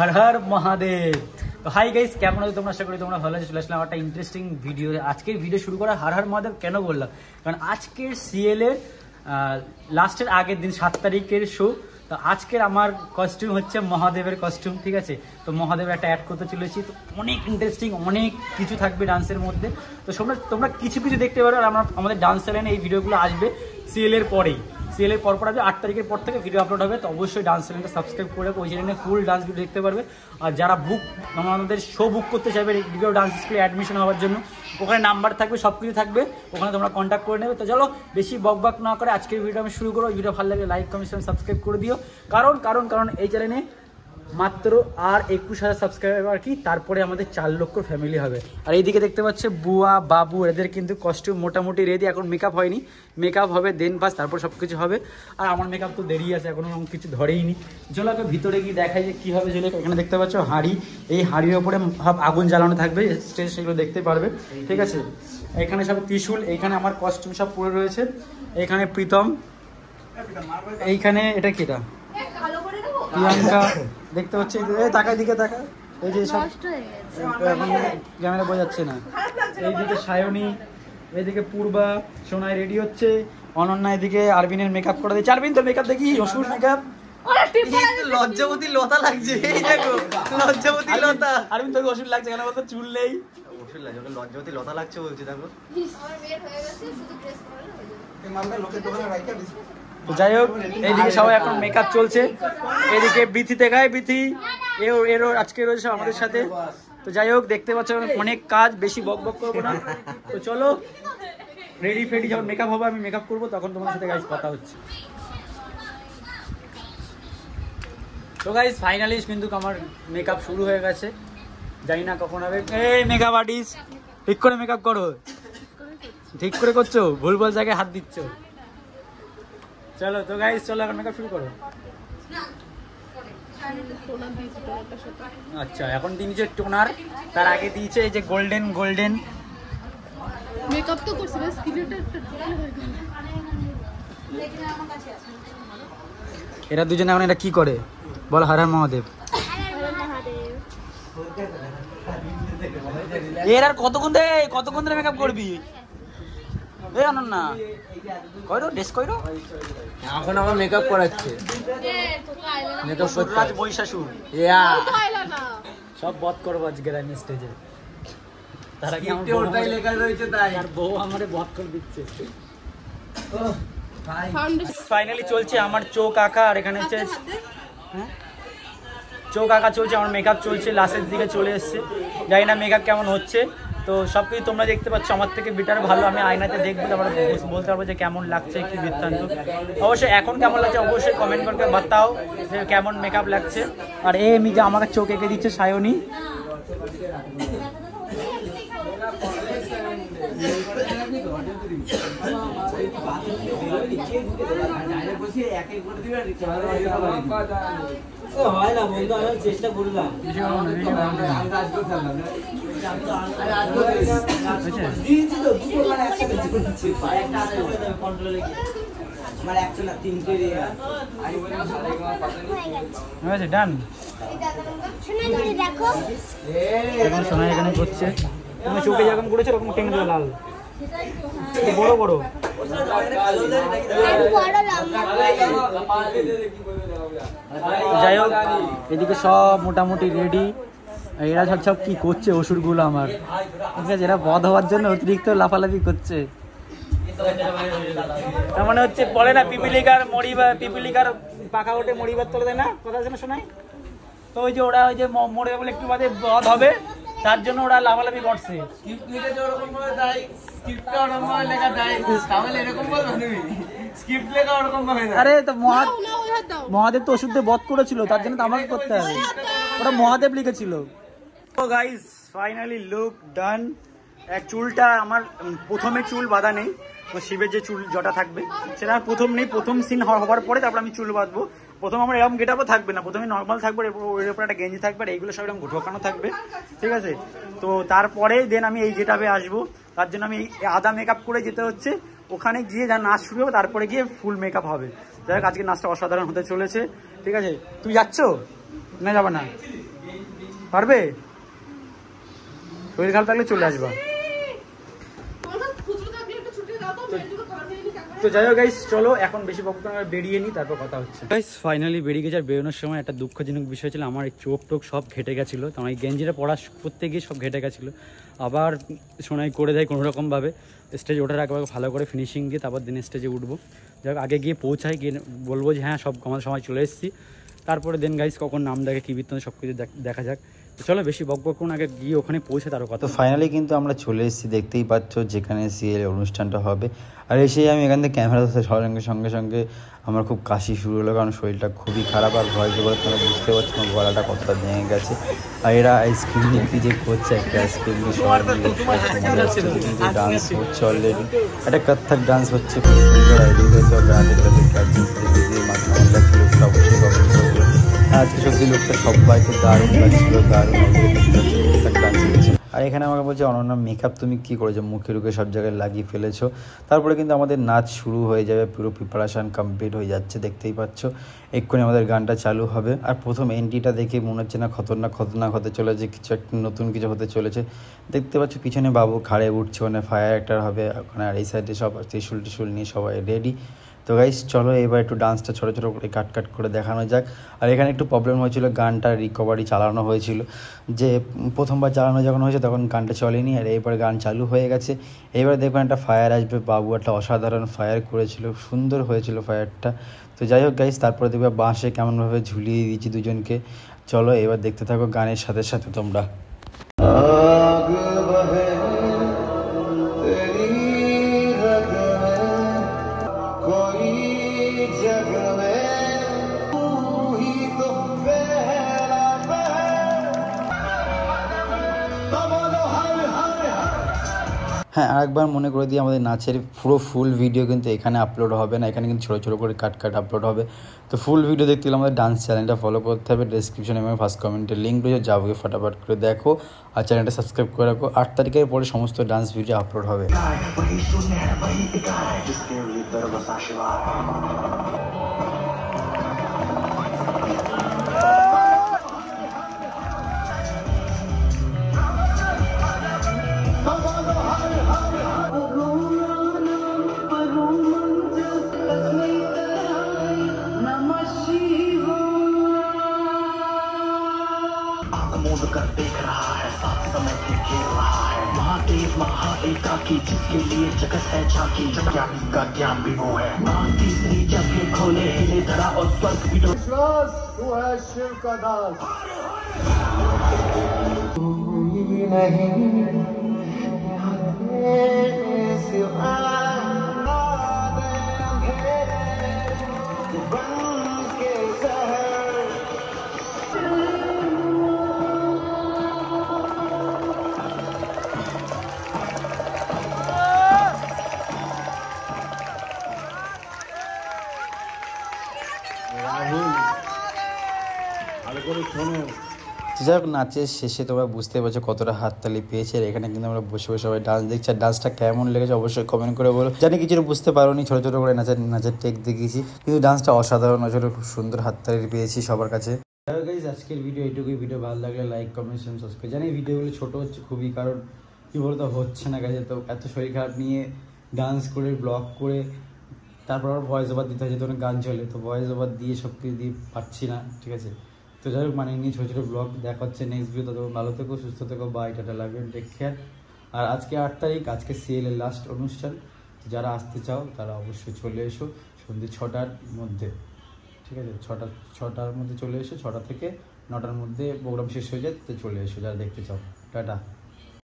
হর হর মহাদেব। তো hi guys, কেমন আছো তোমরা? আশা করি তোমরা ভালো আছো। চলে আসলাম একটা ইন্টারেস্টিং ভিডিও। আজকের ভিডিও শুরু করা হর হর মহাদেব কেন বললাম, কারণ আজকের সিএল এর লাস্টের আগের দিন 7 তারিখের শো। তো আজকের আমার কস্টিউম হচ্ছে মহাদেবের কস্টিউম, ঠিক আছে? তো মহাদেবের একটা অ্যাড করতে চলেছি। তো অনেক ইন্টারেস্টিং, অনেক কিছু থাকবে ডান্সের মধ্যে। তো তোমরা কিছু কিছু দেখতে পারো। আর আমাদের ডান্স চ্যানেলে এই ভিডিওগুলো আসবে সিএল এর পরেই। সিএল এর পরপর আসবে 8 তারিখের পর থেকে ভিডিও আপলোড হবে। তো অবশ্যই ডান্স চ্যানেলটা সাবস্ক্রাইব করে ওই চ্যানেলে ফুল ডান্স ভিডিও দেখতে পারবে। আর যারা আমাদের শো বুক করতে চাইবে ভিডিও ডান্স স্কুলে অ্যাডমিশন হওয়ার জন্য, ওখানে নাম্বার থাকবে, সব কিছু থাকবে, ওখানে তোমরা কন্ট্যাক্ট করে নেবে। তো চলো বেশি বক না করে আজকের ভিডিও আমি শুরু করো। ভিডিও ভালো লাগে লাইক কমেন্ট সাবস্ক্রাইব করে দিও। কারণ এই চ্যানেলে মাত্র আর 21,000 সাবস্ক্রাইবার কি, তারপরে আমাদের 4 লক্ষ ফ্যামিলি হবে। আর এইদিকে দেখতে পাচ্ছে বুয়া বাবু, এদের কিন্তু কস্টিউম মোটামুটি রেডি। এখন মেকআপ হয়নি, মেকআপ হবে দেন বাস, তারপর সব কিছু হবে। আর আমার মেকআপ তো দেরি আছে, এখনো কিছু ধরেই নি। চলো আগে ভিতরে গিয়ে দেখাই যে কী হবে। চলে এখানে দেখতে পাচ্ছ হাঁড়ি, এই হাঁড়ির ওপরে সব আগুন জ্বালানো থাকবে, স্টেজ সেগুলো দেখতে পারবে, ঠিক আছে? এখানে সব ত্রিশূল, এইখানে আমার কস্টিউম সব পরে রয়েছে। এখানে প্রীতম, এইখানে এটা কিটা প্রিয়াঙ্কা দেখতে পাচ্ছি, তাকায় দিকে তাকা, এই যে সব ক্যামেরা বোঝাচ্ছে না। এইদিকে সায়নী, এইদিকে পূর্বা, সোনাই রেডি হচ্ছে, অনন্যা এদিকে আরবিনের মেকআপ করে দিচ্ছে। আরবিন তোর মেকআপ দেখি, অসুর মেকআপ, লজ্জাবতী লতা লাগছে। এই দেখো লজ্জাবতী লতা। আরবিন তোকে অসুর লাগছে কেন বলতো? চুল নেই, অসুর লাগছে, ওকে লজ্জাবতী লতা লাগছে বলছি। দেখো তো যাই হোক, এইদিকে সবাই এখন মেকআপ চলছে। এদিকে বিথি দেখায়, বিথি এরও আজকে রয়েছে আমাদের সাথে। তো যাই হোক, দেখতে পাচ্ছ অনেক কাজ, বেশি বক করবো না। তো চলো রেডি ফেডি, যখন মেকআপ হবে আমি মেকআপ করবো, তখন তোমার সাথে গাইজ কথা হচ্ছে। তো গাইজ ফাইনালি কিন্তু আমার মেকআপ শুরু হয়ে গেছে, জানি না কখন হবে। এই মেকআপ আর্টিস্ট, ঠিক করে মেকআপ করো, ঠিক করে করছো, ভুলভাল জায়গায় হাত দিচ্ছ। চলো তো গাইস, চলো এখন মেকআপ শুরু করো। আচ্ছা, এখন দিয়েছে টোনার, তার আগে দিয়েছে এই যে গোল্ডেন মেকআপ তো করছে না, স্কিনটা একটু এরা দুজনে এখন এটা কি করে বল? হর হর মহাদেব। এর আর কতক্ষণ ধরে মেকআপ করবি? এই অনন্যা কইরো ড্রেস কইরো, এখন আমার মেকআপ করাচ্ছে। মেকআপ রাজ বৈশাশুর সব বধ করবো আজকে আমি স্টেজে। তারা কি আমার ওটাই লেখা রয়েছে, তাই আর বউ আমারে বধ করে দিচ্ছে। ফাইনালি চলছে আমার চোখ আঁকা, আর এখানে হচ্ছে চোখ আঁকা চলছে, আমার মেকআপ চলছে, লাস্টের দিকে চলে এসছে। জানি না মেকআপ কেমন হচ্ছে। তো সব কিছু তোমরা দেখতে পাচ্ছ, আমার থেকে বেটার ভালো আমি আয়নাতে দেখবো, তারপরে বলতে পারবো যে কেমন লাগছে, কি বৃত্তান্ত। অবশ্যই এখন কেমন লাগছে অবশ্যই কমেন্ট করতে বাতাও যে কেমন মেকআপ লাগছে। আর এমনি যে আমাকে চোখ এঁকে দিচ্ছে সায়নী। চেষ্টা করলাম ডান। এখন সোনা এখানে করছে, তুমি চোখে যেরকম করেছো ওরকম টেনে দেবে, লাল বড় বড়। যাই হোক, এদিকে সব মোটামুটি রেডি। এরা সব কি করছে অসুরগুলো আমার, ঠিক আছে? এরা বধ হওয়ার জন্য অতিরিক্ত লাফালাফি করছে। তার মানে হচ্ছে বলে না পিপিলিকার পাখা ওঠে মরিবার তোলে দেয় না, কথা আছে না শোনায়? তো ওই যে ওরা ওই যে মরে বলে একটু বাদে বধ হবে, তার জন্য ওরা লাফালাফি করছে। আরে তো মহাদেব তো ওষুধ বধ করেছিল, তার জন্য তো আমাকে করতে হবে, ওরা মহাদেব লিখেছিল। তো গাইস ফাইনালি লুক ডান। চুলটা আমার প্রথমে চুল বাঁধা নেই, তো শিবের যে চুল জটা থাকবে সেটা প্রথম নেই, প্রথম সিন হওয়ার পরে তারপর আমি চুল বাঁধবো। প্রথম আমার এরকম গেট আপও থাকবে না, প্রথমে নর্মাল থাকবে, ওর উপর একটা গেঞ্জি থাকবে, আর এইগুলো সব এরকম ঢোকানো থাকবে, ঠিক আছে? তো তারপরে দেন আমি এই গেট আপে আসবো। তার জন্য আমি আধা মেকআপ করে যেতে হচ্ছে, ওখানে গিয়ে যা নাচ শুরু হবে তারপরে গিয়ে ফুল মেকআপ হবে। যাই হোক আজকে নাচটা অসাধারণ হতে চলেছে, ঠিক আছে? তুমি যাচ্ছ না যাবে না? পারবে? শরীর খারাপ থাকলে চলে আসবা। তো যাই হোক গাইস, চলো এখন বেশি বকবক না, বেরিয়ে নিই, তারপর কথা হচ্ছে। গাইস ফাইনালি বেরিয়ে গেছে। আর বেরোনোর সময় একটা দুঃখজনক বিষয় ছিল, আমার এই চোখ টোক সব ঘেটে গেছিলো। তো আমার এই গেঞ্জিটা পরা করতে গিয়ে সব ঘেটে গেছিলো। আবার সোনাই করে দেয় কোনোরকমভাবে, স্টেজে ওঠার আগে ভালো করে ফিনিশিং দিয়ে তারপর দিন স্টেজে উঠবো। যাই হোক আগে গিয়ে পৌঁছাই, গিয়ে বলবো যে হ্যাঁ সব আমাদের সময় চলে এসেছি। তারপরে দেন গাইস কখন নাম দেখে কী বৃত্তান্ত সব কিছু দেখা যাক। চলো বেশি বকবক করুন, আগে গিয়ে ওখানে পৌঁছে তারও কথা। তো ফাইনালি কিন্তু আমরা চলে এসেছি, দেখতেই পাচ্ছ যেখানে সিএল অনুষ্ঠানটা হবে। আর এসেই আমি এখান থেকে ক্যামেরা সঙ্গে সঙ্গে আমার খুব কাশি শুরু হলো, কারণ শরীরটা খুবই খারাপ। আর ভয়েস ওভারে তোমরা বুঝতে পারছো আমার গলাটা কতটা ভেঙে গেছে। আর এরা আইসক্রিম নিয়ে যে করছে, একটা আইসক্রিম নিয়ে সবাই মিলে কিন্তু ডান্স হচ্ছে অলরেডি, একটা কত্থক ডান্স হচ্ছে, খুব সুন্দর আইডিয়া হয়েছে। আপনাদের কাছে মাথা আমার লাগছে, লোকটা অবশ্যই কমেন্ট করবে। আজকে সত্যি লোকটা সবাইকে দারুণ লাগছিল, দারুণ ডান্স হয়েছে। আর এখানে আমাকে বলছে অনন্যা মেকআপ তুমি কী করেছো, মুখে রুখে সব জায়গায় লাগিয়ে ফেলেছো। তারপরে কিন্তু আমাদের নাচ শুরু হয়ে যাবে, পুরো প্রিপারেশান কমপ্লিট হয়ে যাচ্ছে, দেখতেই পাচ্ছ। এক্ষুনি আমাদের গানটা চালু হবে। আর প্রথম এন্ট্রিটা দেখে মনে হচ্ছে না খতরনাক হতে চলেছে, কিছু একটা নতুন কিছু হতে চলেছে। দেখতে পাচ্ছ পিছনে বাবু খাড়ে উঠছে, ওখানে ফায়ার অ্যাক্টার হবে ওখানে। আর এই সাইডে সব ত্রিশুল নিয়ে সবাই রেডি। তো গাইস চলো এবার একটু ডান্সটা ছোটো ছোটো করে কাট করে দেখানো যাক। আর এখানে একটু প্রবলেম হয়েছিল, গানটা রিকভারি চালানো হয়েছিল, যে প্রথমবার চালানো যখন হয়েছে তখন গানটা চলেনি। আর এবার গান চালু হয়ে গেছে। এবার দেখবেন একটা ফায়ার আসবে, বাবু একটা অসাধারণ ফায়ার করেছিল, সুন্দর হয়েছিল ফায়ারটা। তো যাই হোক গাইস, তারপরে দেখবে বাঁশে কেমনভাবে ঝুলিয়ে দিয়েছি দুজনকে। চলো এবার দেখতে থাকো গানের সাথে সাথে তোমরা। হ্যাঁ, আরেকবার মনে করে দিই, আমাদের নাচের পুরো ফুল ভিডিও কিন্তু এখানে আপলোড হবে না, এখানে কিন্তু ছোটো করে কাট আপলোড হবে। তো ফুল ভিডিও দেখতে গেলে আমাদের ডান্স চ্যানেলটা ফলো করতে হবে, ডেসক্রিপশনে এবং ফার্স্ট কমেন্টের লিঙ্ক রয়েছে, যাবো ফটাফট করে দেখো। আর চ্যানেলটা সাবস্ক্রাইব করে রাখো। 8 তারিখের পরে সমস্ত ডান্স ভিডিও আপলোড হবে। कर देख रहा है, साथ समय से घेर रहा है, महादेव महाएकाकी जिसके लिए जगत है झांकी, ज्ञान का ज्ञान भी वो है, तीसरी जगह खोले हिले धरा और स्वर्ग भी विश्वास तू है शिव का दास नहीं सिवा যাই হোক, নাচের শেষে তোমরা বুঝতে পারছো কতটা হাততালি পেয়েছে। আর এখানে কিন্তু আমরা বসে সবাই ডান্স দেখছি। আর ডান্সটা কেমন লেগেছে অবশ্যই কমেন্ট করে বলো। জানি কিছু বুঝতে পারোনি, ছোটো করে নাচের টেক দেখিয়েছি, কিন্তু ডান্সটা অসাধারণ হয়েছিল, খুব সুন্দর হাততালি পেয়েছি সবার কাছে। গাইস আজকের ভিডিও এইটুকুই। ভিডিও ভালো লাগলে লাইক কমেন্ট শেয়ার সাবস্ক্রাইব। জানি ভিডিওগুলো ছোটো হচ্ছে খুবই, কারণ কী বলতো হচ্ছে না কাজে। তো এত শরীর খারাপ নিয়ে ডান্স করে ব্লগ করে তারপর আবার ভয়েস ওভার দিতে হয়, যেহেতু অনেক গান চলে, তো ভয়েস ওভার দিয়ে সব কিছু দিয়ে পাচ্ছি না, ঠিক আছে। তো যাই হোক মানে নিয়ে ছোটো ব্লগ দেখা হচ্ছে নেক্সট ভিডিও। ততক্ষণ ভালো থেকো, সুস্থ থেকো, bye, tata, love you, take care. আর আজকে 8 তারিখ, আজকে সিএল এর লাস্ট অনুষ্ঠান। যারা আসতে চাও তারা অবশ্যই চলে এসো সন্ধ্যে 6টার মধ্যে, ঠিক আছে। 6টার মধ্যে চলে এসো, 6টা থেকে 9টার মধ্যে প্রোগ্রাম শেষ হয়ে যায়, তো চলে এসো যারা দেখতে চাও। টাটা।